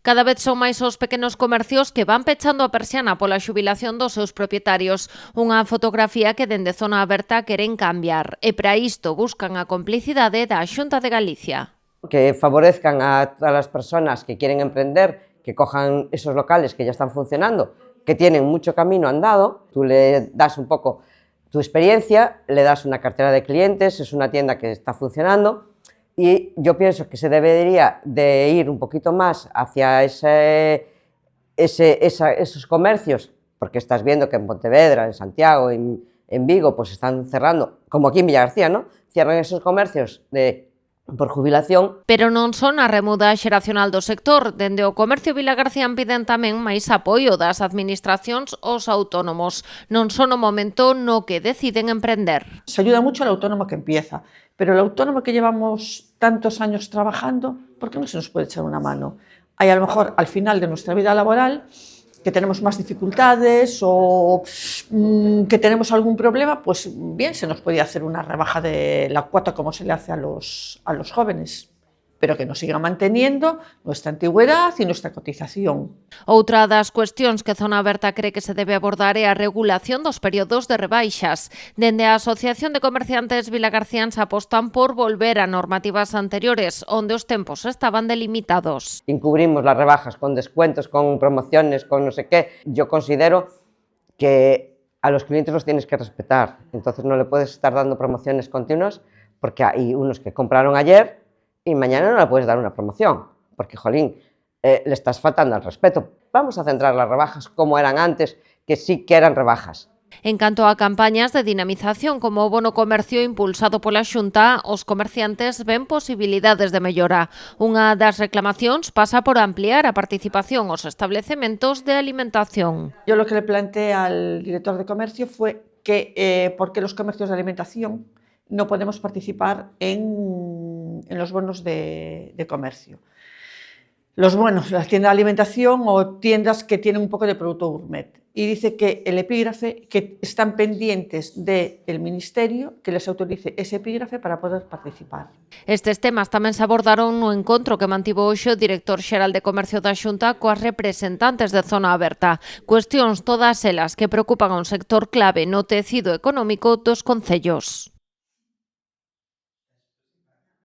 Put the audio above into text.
Cada vez son máis os pequenos comercios que van pechando a persiana pola xubilación dos seus propietarios. Unha fotografía que dende Zona Aberta queren cambiar. E para isto buscan a complicidade da Xunta de Galicia. Que favorezcan a todas las personas que quieren emprender, que cojan esos locales que ya están funcionando, que tienen mucho camino andado. Tú le das un poco tu experiencia, le das una cartera de clientes, es una tienda que está funcionando. Y yo pienso que se debería de ir un poquito más hacia esos comercios, porque estás viendo que en Pontevedra, en Santiago, en Vigo, pues están cerrando, como aquí en Villagarcía, ¿no? Cierran esos comercios por jubilación. Pero non son a remuda xeracional do sector. Dende o comercio vilagarcián piden tamén máis apoio das administracións aos autónomos. Non son o momento no que deciden emprender. Se ayuda mucho al autónomo que empieza, pero el autónomo que llevamos tantos años trabajando, ¿por qué no se nos puede echar una mano? Hay a lo mejor al final de nuestra vida laboral que tenemos más dificultades o que tenemos algún problema, pues bien se nos podía hacer una rebaja de la cuota como se le hace a los jóvenes, pero que nos siga manteniendo nuestra antigüedad e nuestra cotización. Outra das cuestións que Zona Aberta cree que se debe abordar é a regulación dos períodos de rebaixas. Dende a Asociación de Comerciantes vilagarciáns apostan por volver a normativas anteriores, onde os tempos estaban delimitados. Encubrimos las rebajas con descuentos, con promociones, con no sé qué. Yo considero que a los clientes los tienes que respetar, entonces no le puedes estar dando promociones continuas porque hay unos que compraron ayer y mañana no le puedes dar una promoción, porque, jolín, le estás faltando al respeto. Vamos a centrar las rebajas como eran antes, que sí que eran rebajas. En canto a campañas de dinamización como o bono comercio impulsado pola Xunta, os comerciantes ven posibilidades de mellora. Unha das reclamacións pasa por ampliar a participación aos establecementos de alimentación. Yo lo que le planteé al director de comercio fue que por qué los comercios de alimentación no podemos participar en los bonos de comercio. Los bonos, las tiendas de alimentación o tiendas que tienen un poco de producto gourmet. Y dice que el epígrafe, que están pendientes del Ministerio que les autorice ese epígrafe para poder participar. Estes temas tamén se abordaron no encontro que mantivo hoxe o director xeral de Comercio da Xunta coas representantes de Zona Aberta. Cuestións todas elas que preocupan a un sector clave no tecido económico dos concellos.